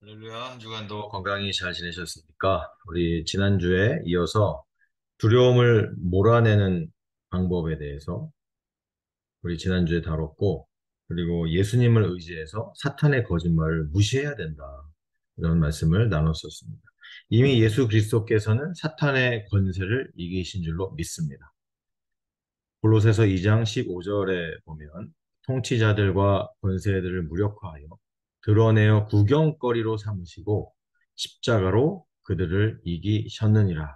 할렐루야, 한 주간도 건강히 잘 지내셨습니까? 우리 지난주에 이어서 두려움을 몰아내는 방법에 대해서 우리 지난주에 다뤘고, 그리고 예수님을 의지해서 사탄의 거짓말을 무시해야 된다. 이런 말씀을 나눴었습니다. 이미 예수 그리스도께서는 사탄의 권세를 이기신 줄로 믿습니다. 골로새서 2장 15절에 보면 통치자들과 권세들을 무력화하여 드러내어 구경거리로 삼으시고 십자가로 그들을 이기셨느니라.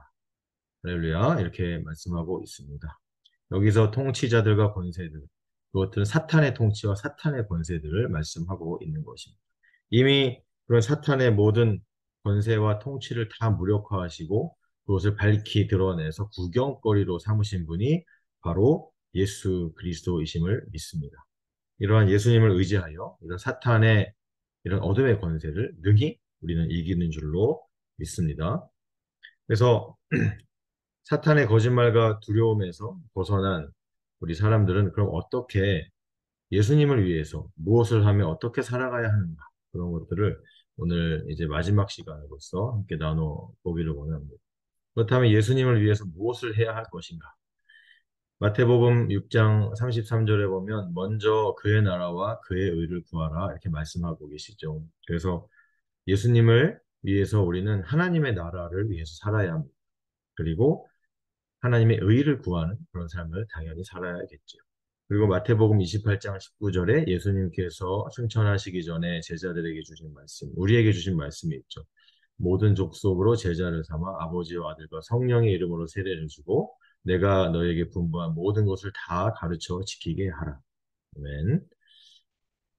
할렐루야. 이렇게 말씀하고 있습니다. 여기서 통치자들과 권세들, 그것들은 사탄의 통치와 사탄의 권세들을 말씀하고 있는 것입니다. 이미 그런 사탄의 모든 권세와 통치를 다 무력화하시고 그것을 밝히 드러내서 구경거리로 삼으신 분이 바로 예수 그리스도이심을 믿습니다. 이러한 예수님을 의지하여 이런 사탄의 이런 어둠의 권세를 능히 우리는 이기는 줄로 믿습니다. 그래서 사탄의 거짓말과 두려움에서 벗어난 우리 사람들은 그럼 어떻게 예수님을 위해서 무엇을 하며 어떻게 살아가야 하는가 그런 것들을 오늘 이제 마지막 시간으로서 함께 나눠보기를 원합니다. 그렇다면 예수님을 위해서 무엇을 해야 할 것인가? 마태복음 6장 33절에 보면 먼저 그의 나라와 그의 의를 구하라 이렇게 말씀하고 계시죠. 그래서 예수님을 위해서 우리는 하나님의 나라를 위해서 살아야 합니다. 그리고 하나님의 의를 구하는 그런 삶을 당연히 살아야겠죠. 그리고 마태복음 28장 19절에 예수님께서 승천하시기 전에 제자들에게 주신 말씀, 우리에게 주신 말씀이 있죠. 모든 족속으로 제자를 삼아 아버지와 아들과 성령의 이름으로 세례를 주고 내가 너에게 분부한 모든 것을 다 가르쳐 지키게 하라. 아멘.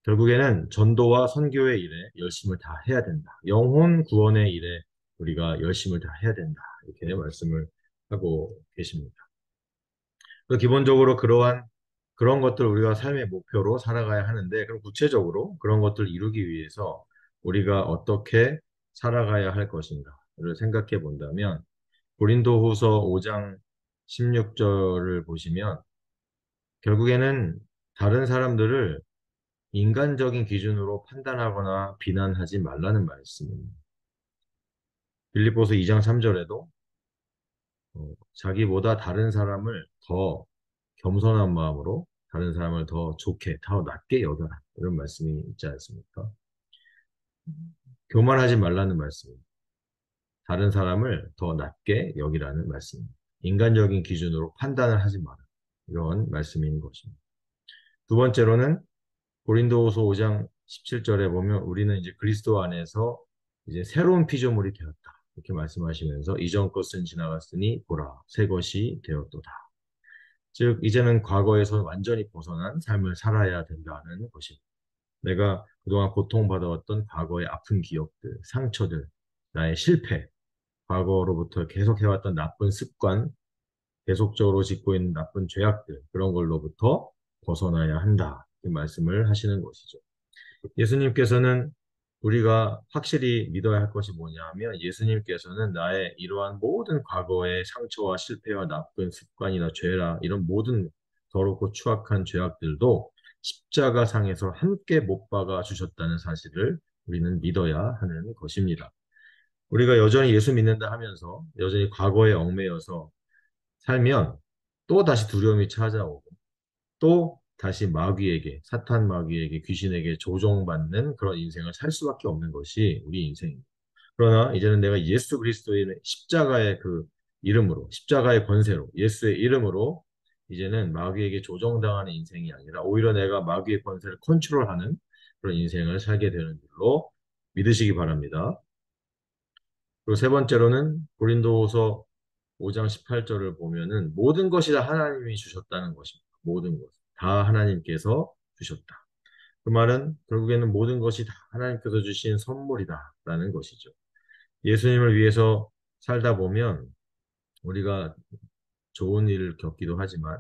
결국에는 전도와 선교의 일에 열심을 다 해야 된다. 영혼 구원의 일에 우리가 열심을 다 해야 된다. 이렇게 말씀을 하고 계십니다. 기본적으로 그런 것들 우리가 삶의 목표로 살아가야 하는데, 그럼 구체적으로 그런 것들을 이루기 위해서 우리가 어떻게 살아가야 할 것인가를 생각해 본다면, 고린도후서 5장 16절을 보시면, 결국에는 다른 사람들을 인간적인 기준으로 판단하거나 비난하지 말라는 말씀입니다. 빌립보서 2장 3절에도 자기보다 다른 사람을 더 겸손한 마음으로 다른 사람을 더 좋게, 더 낮게 여겨라. 이런 말씀이 있지 않습니까? 교만하지 말라는 말씀입니다. 다른 사람을 더 낮게 여기라는 말씀입니다. 인간적인 기준으로 판단을 하지 마라. 이런 말씀인 것입니다. 두 번째로는 고린도후서 5장 17절에 보면 우리는 이제 그리스도 안에서 이제 새로운 피조물이 되었다. 이렇게 말씀하시면서 이전 것은 지나갔으니 보라, 새 것이 되었도다. 즉, 이제는 과거에서 완전히 벗어난 삶을 살아야 된다는 것입니다. 내가 그동안 고통받아왔던 과거의 아픈 기억들, 상처들, 나의 실패, 과거로부터 계속 해왔던 나쁜 습관, 계속적으로 짓고 있는 나쁜 죄악들, 그런 걸로부터 벗어나야 한다. 이 말씀을 하시는 것이죠. 예수님께서는 우리가 확실히 믿어야 할 것이 뭐냐 하면 예수님께서는 나의 이러한 모든 과거의 상처와 실패와 나쁜 습관이나 죄라 이런 모든 더럽고 추악한 죄악들도 십자가상에서 함께 못 박아 주셨다는 사실을 우리는 믿어야 하는 것입니다. 우리가 여전히 예수 믿는다 하면서 여전히 과거에 얽매여서 살면 또 다시 두려움이 찾아오고 또 다시 마귀에게, 사탄 마귀에게, 귀신에게 조종받는 그런 인생을 살 수밖에 없는 것이 우리 인생입니다. 그러나 이제는 내가 예수 그리스도의 십자가의 그 이름으로, 십자가의 권세로, 예수의 이름으로 이제는 마귀에게 조종당하는 인생이 아니라 오히려 내가 마귀의 권세를 컨트롤하는 그런 인생을 살게 되는 줄로 믿으시기 바랍니다. 그리고 세 번째로는 고린도후서 5장 18절을 보면은 모든 것이 다 하나님이 주셨다는 것입니다. 모든 것. 다 하나님께서 주셨다. 그 말은 결국에는 모든 것이 다 하나님께서 주신 선물이다라는 것이죠. 예수님을 위해서 살다 보면 우리가 좋은 일을 겪기도 하지만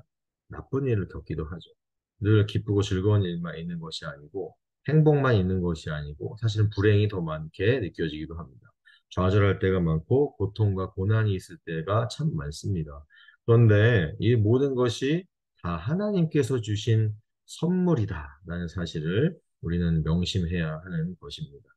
나쁜 일을 겪기도 하죠. 늘 기쁘고 즐거운 일만 있는 것이 아니고 행복만 있는 것이 아니고 사실은 불행이 더 많게 느껴지기도 합니다. 좌절할 때가 많고 고통과 고난이 있을 때가 참 많습니다. 그런데 이 모든 것이 다 하나님께서 주신 선물이다라는 사실을 우리는 명심해야 하는 것입니다.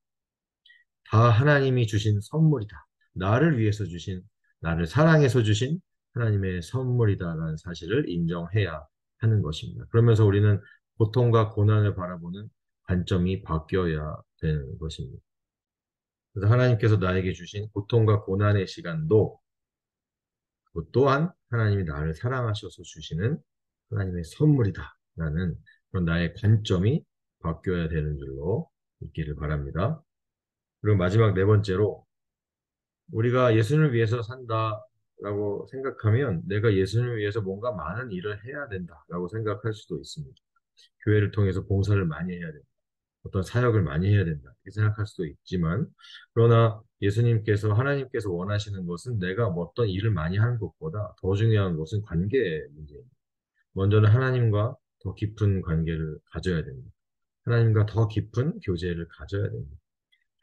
다 하나님이 주신 선물이다. 나를 위해서 주신, 나를 사랑해서 주신 하나님의 선물이다라는 사실을 인정해야 하는 것입니다. 그러면서 우리는 고통과 고난을 바라보는 관점이 바뀌어야 되는 것입니다. 그래서 하나님께서 나에게 주신 고통과 고난의 시간도 그것 또한 하나님이 나를 사랑하셔서 주시는 하나님의 선물이다. 라는 그런 나의 관점이 바뀌어야 되는 줄로 있기를 바랍니다. 그리고 마지막 네 번째로 우리가 예수님을 위해서 산다라고 생각하면 내가 예수님을 위해서 뭔가 많은 일을 해야 된다라고 생각할 수도 있습니다. 교회를 통해서 봉사를 많이 해야 된다. 어떤 사역을 많이 해야 된다. 이렇게 생각할 수도 있지만, 그러나 예수님께서, 하나님께서 원하시는 것은 내가 뭐 어떤 일을 많이 하는 것보다 더 중요한 것은 관계의 문제입니다. 먼저는 하나님과 더 깊은 관계를 가져야 됩니다. 하나님과 더 깊은 교제를 가져야 됩니다.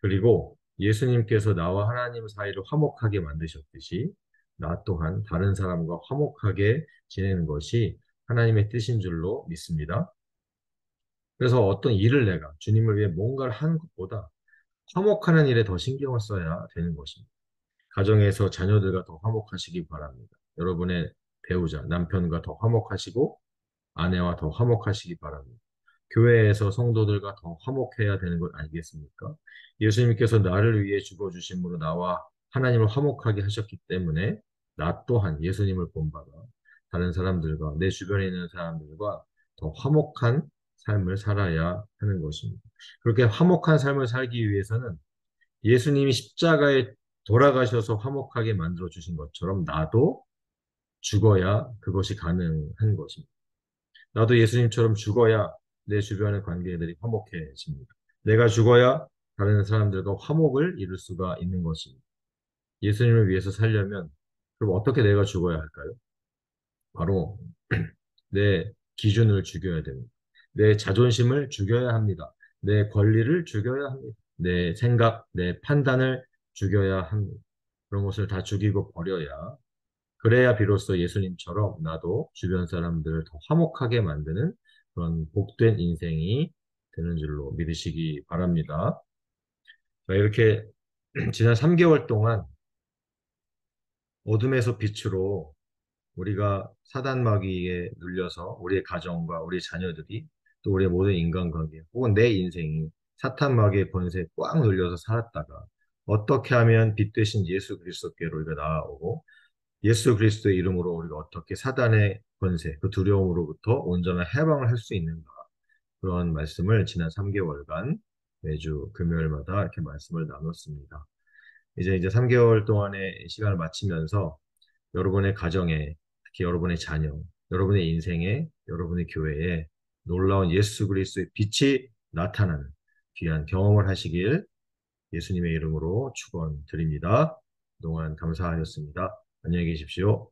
그리고 예수님께서 나와 하나님 사이를 화목하게 만드셨듯이 나 또한 다른 사람과 화목하게 지내는 것이 하나님의 뜻인 줄로 믿습니다. 그래서 어떤 일을 내가 주님을 위해 뭔가를 하는 것보다 화목하는 일에 더 신경을 써야 되는 것입니다. 가정에서 자녀들과 더 화목하시기 바랍니다. 여러분의 배우자, 남편과 더 화목하시고 아내와 더 화목하시기 바랍니다. 교회에서 성도들과 더 화목해야 되는 것 아니겠습니까? 예수님께서 나를 위해 죽어주심으로 나와 하나님을 화목하게 하셨기 때문에 나 또한 예수님을 본받아 다른 사람들과 내 주변에 있는 사람들과 더 화목한 삶을 살아야 하는 것입니다. 그렇게 화목한 삶을 살기 위해서는 예수님이 십자가에 돌아가셔서 화목하게 만들어 주신 것처럼 나도 죽어야 그것이 가능한 것입니다. 나도 예수님처럼 죽어야 내 주변의 관계들이 화목해집니다. 내가 죽어야 다른 사람들과 화목을 이룰 수가 있는 것입니다. 예수님을 위해서 살려면 그럼 어떻게 내가 죽어야 할까요? 바로 내 기준을 죽여야 됩니다. 내 자존심을 죽여야 합니다. 내 권리를 죽여야 합니다. 내 생각, 내 판단을 죽여야 합니다. 그런 것을 다 죽이고 버려야 그래야 비로소 예수님처럼 나도 주변 사람들을 더 화목하게 만드는 그런 복된 인생이 되는 줄로 믿으시기 바랍니다. 자, 이렇게 지난 3개월 동안 어둠에서 빛으로 우리가 사단 마귀에 눌려서 우리의 가정과 우리 자녀들이 또 우리의 모든 인간관계 혹은 내 인생이 사탄 마귀의 권세에 꽉 눌려서 살았다가 어떻게 하면 빛 대신 예수 그리스도께로 우리가 나아오고 예수 그리스도의 이름으로 우리가 어떻게 사단의 권세, 그 두려움으로부터 온전한 해방을 할 수 있는가. 그런 말씀을 지난 3개월간 매주 금요일마다 이렇게 말씀을 나눴습니다. 이제 3개월 동안의 시간을 마치면서 여러분의 가정에, 특히 여러분의 자녀, 여러분의 인생에, 여러분의 교회에 놀라운 예수 그리스도의 빛이 나타나는 귀한 경험을 하시길 예수님의 이름으로 축원드립니다. 그동안 감사하였습니다. 안녕히 계십시오.